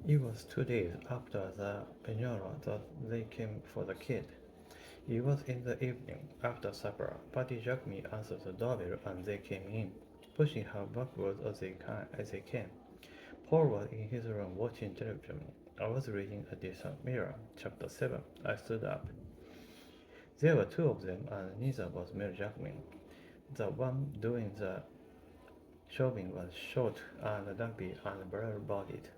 It was 2 days after the funeral that they came for the kid. It was in the evening, after supper. Patty Jacme answered the doorbell and they came in, pushing her backwards as they came. Paul was in his room watching television. I was reading a distant mirror. Chapter 7. I stood up. There were two of them, and neither was Mary Jacqueline. The one doing the shopping was short and dumpy and bare-bodied.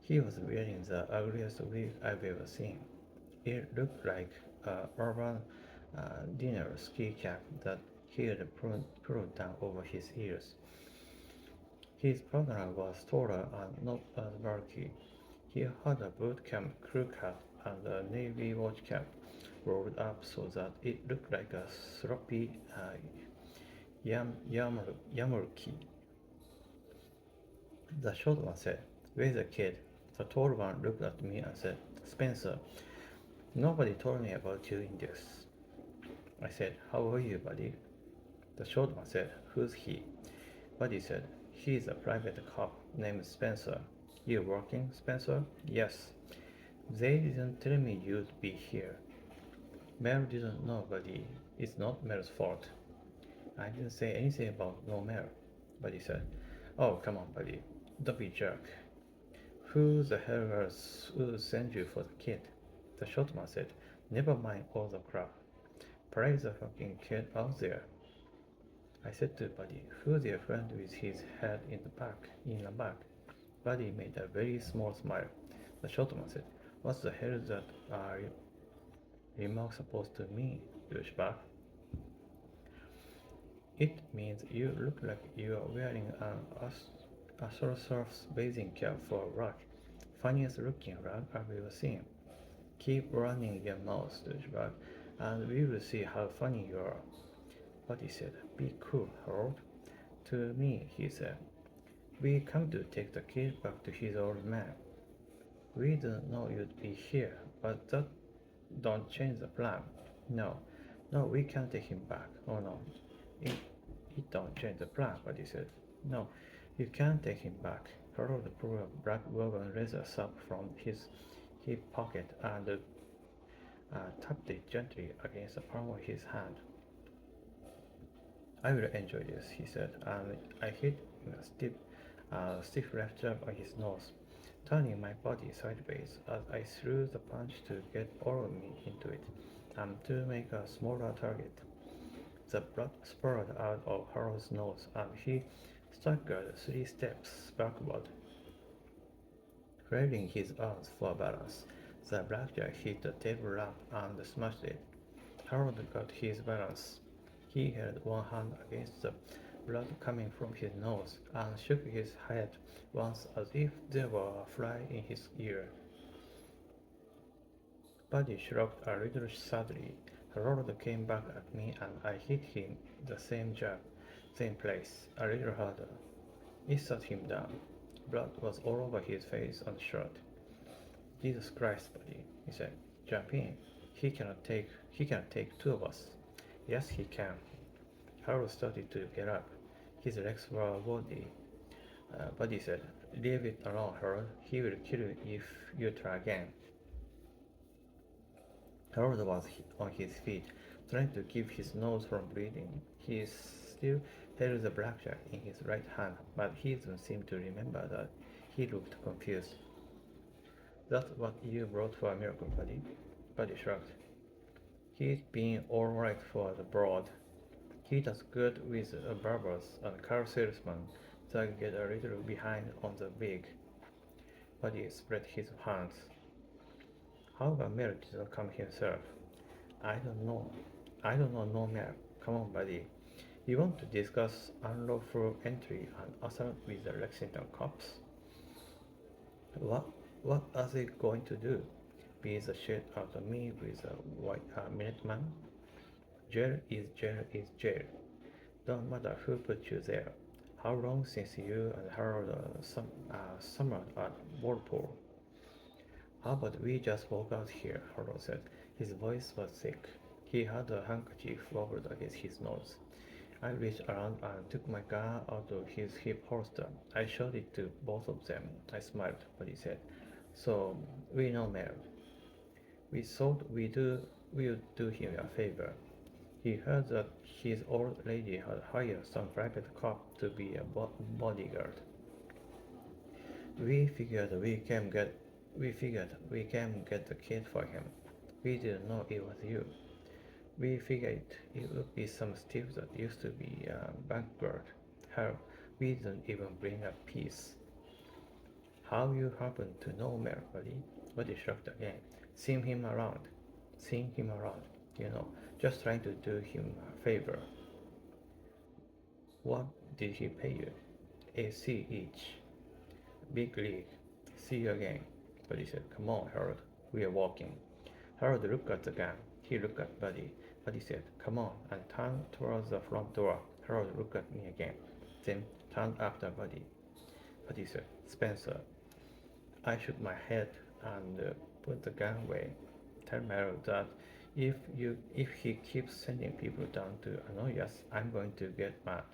He was wearing the ugliest wig I've ever seen. It looked like a urban dinner ski cap that he had pulled down over his ears. His partner was taller and not as bulky. He had a boot camp crew cut and a navy watch cap rolled up so that it looked like a sloppy yarmulke. The short one said, "Where's the kid?" The tall one looked at me and said, "Spencer, nobody told me about you in this." I said, "How are you, buddy?" The short one said, "Who's he?" Buddy said, "He's a private cop named Spencer." "You working, Spencer?" "Yes." "They didn't tell me you'd be here." Mel didn't know, Buddy. It's not Mel's fault. I didn't say anything about no Mel, Buddy said. "Oh, come on, Buddy. Don't be a jerk." "Who the hell else would send you for the kid?" The short man said. "Never mind all the crap. Parade the fucking kid out there." I said to Buddy, "Who's your friend with his head in the back?" Buddy made a very small smile. The short man said, "What the hell is that remark supposed to mean, douchebag?" "It means you look like you're wearing an Astrosurf's bathing cap for a rug. Funniest looking rug I've ever seen. Keep running your mouth, douchebag, and we will see how funny you are." But he said, "Be cool, Harold." To me, he said, "We come to take the kid back to his old man. We didn't know you'd be here, but that don't change the plan." No, no, we can't take him back. Oh no, it, it don't change the plan, but he said, "No, you can't take him back." Harold pulled a black woven razor sharp from his hip pocket and tapped it gently against the palm of his hand. "I will enjoy this," he said, and I hit a stiff left jab on his nose, turning my body sideways as I threw the punch to get all of me into it, and to make a smaller target. The blood spurted out of Harold's nose, and he staggered 3 steps backward, flailing his arms for balance. The blackjack hit the table lamp and smashed it. Harold got his balance. He held one hand against the blood coming from his nose and shook his head once as if there were a fly in his ear. Buddy shrugged a little sadly. Harold came back at me and I hit him the same jab, same place, a little harder. It sat him down. Blood was all over his face and shirt. "Jesus Christ, Buddy," he said. "Jump in. He cannot take 2 of us." "Yes, he can." Harold started to get up. His legs were wobbly. Buddy said, "Leave it alone, Harold. He will kill you if you try again." Harold was on his feet, trying to keep his nose from bleeding. He still held the blackjack in his right hand, but he didn't seem to remember that. He looked confused. "That's what you brought for a miracle, Buddy?" Buddy shrugged. "He's been all right for the broad. He does good with barbers and car salesmen that get a little behind on the wig." Buddy spread his hands. "How come Mel didn't come himself?" "I don't know. I don't know no Mel. Come on, Buddy. You want to discuss unlawful entry and assault with the Lexington cops?" What? What are they going to do? Beat the shit out of me with a white Minuteman? Jail is jail is jail. Don't matter who put you there. How long since you and Harold summered at Walpole? "How about we just walk out here?" Harold said. His voice was thick. He had a handkerchief wobbled against his nose. I reached around and took my gun out of his hip holster. I showed it to both of them. I smiled, but he said, "So, we know Mel. We thought we'd do him a favor." He heard that his old lady had hired some private cop to be a bodyguard. We figured we can get the kid for him. We didn't know it was you. We figured it would be some Steve that used to be a bank guard. Hell, we didn't even bring a piece. How you happen to know Mel, buddy? Buddy shrugged again. Seeing him around. Seeing him around. You know, just trying to do him a favor. What did he pay you? A C each. Big league. See you again. Buddy said, "Come on, Harold. We are walking." Harold looked at the gun. He looked at Buddy. Buddy said, "Come on," and turned towards the front door. Harold looked at me again. Then turned after Buddy. Buddy said, "Spencer." I shook my head and put the gun away. Tell Meryl that if he keeps sending people down to annoy us, I'm going to get mad.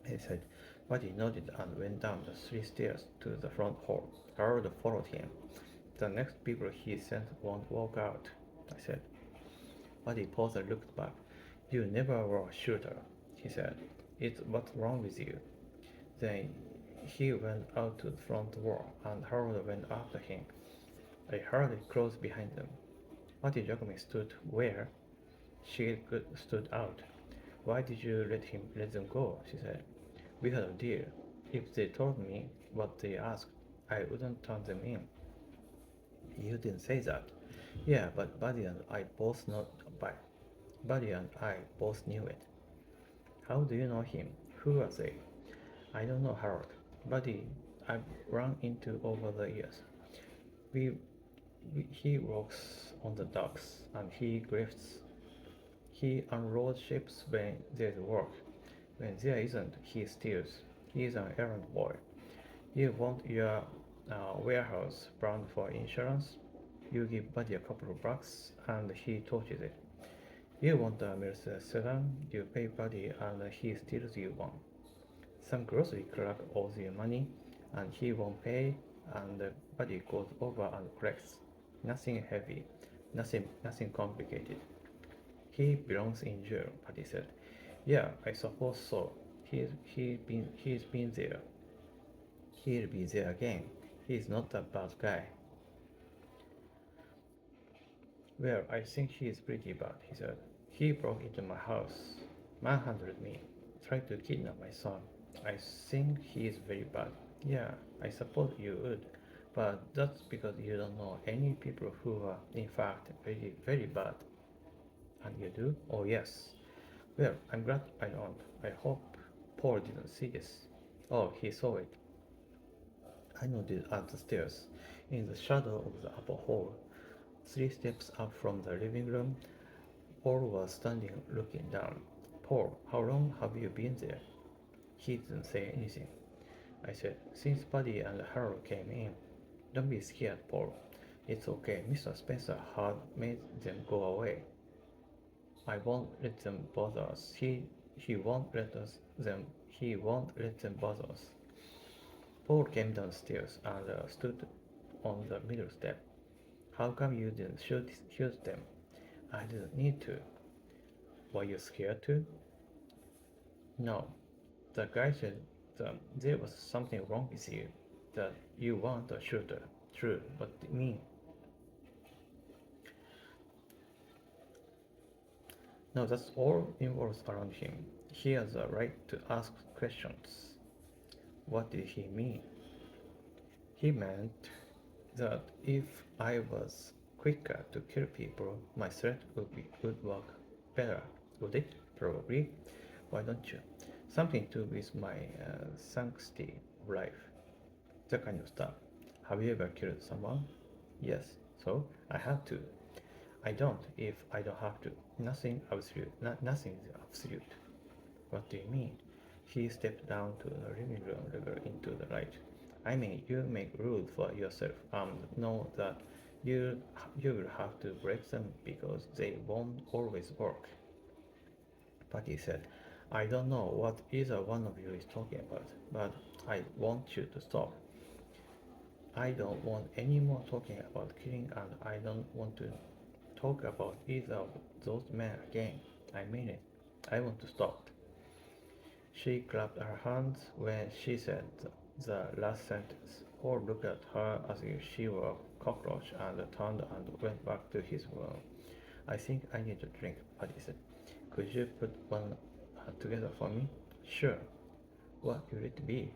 He said, but he nodded and went down the 3 stairs to the front hall. Harold followed him. The next people he sent won't walk out, I said. Buddy paused and looked back. You never were a shooter, he said. It's what's wrong with you? Then he went out to the front door, and Harold went after him. I heard it close behind them. Buddy Jacome stood where she stood out. Why did you let them go? She said. We had a deal. If they told me what they asked, I wouldn't turn them in. You didn't say that. Yeah, but Buddy and I both knew it. How do you know him? Who are they? I don't know Harold. Buddy I've run into over the years. We, he works on the docks and he grifts. He unloads ships when there's work. When there isn't, he steals. He's an errand boy. You want your warehouse brand for insurance? You give Buddy a couple of bucks and he torches it. You want a Mercedes sedan? You pay Buddy and he steals you one. Some grocery clerk owes you money and he won't pay and Buddy goes over and collects. Nothing heavy, nothing complicated. He belongs in jail, Buddy said. Yeah, I suppose so. He's been there. He'll be there again. He's not a bad guy. Well, I think he's pretty bad, he said. He broke into my house, manhandled me, tried to kidnap my son. I think he is very bad. Yeah, I suppose you would. But that's because you don't know any people who are, in fact, very, very bad. And you do? Oh, yes. Well, I'm glad I don't. I hope Paul didn't see this. Oh, he saw it. I nodded at the stairs. In the shadow of the upper hall, 3 steps up from the living room, Paul was standing looking down. Paul, how long have you been there? He didn't say anything. I said, since Buddy and Harold came in. Don't be scared, Paul. It's okay. Mr. Spencer had made them go away. I won't let them bother us. He won't let them bother us. Paul came downstairs and stood on the middle step. How come you didn't shoot them? I didn't need to. Were you scared too? No. The guy said that there was something wrong with you, that you weren't a shooter. True, but me. No, that's all involves around him. He has a right to ask questions. What did he mean? He meant that if I was quicker to kill people, my threat would work better. Would it? Probably. Why don't you? Something to do with my sanctity of life. That kind of stuff. Have you ever killed someone? Yes. So I have to. I don't if I don't have to. Nothing absolute. Nothing is absolute. What do you mean? He stepped down to the living room level into the light. I mean, you make rules for yourself and know that you will have to break them because they won't always work. Patty said, I don't know what either one of you is talking about, but I want you to stop. I don't want any more talking about killing, and I don't want to talk about either of those men again. I mean it. I want to stop. She clapped her hands when she said the last sentence. Paul looked at her as if she were a cockroach and turned and went back to his room. I think I need a drink, Paddy said. Could you put one together for me? Sure. What will it be?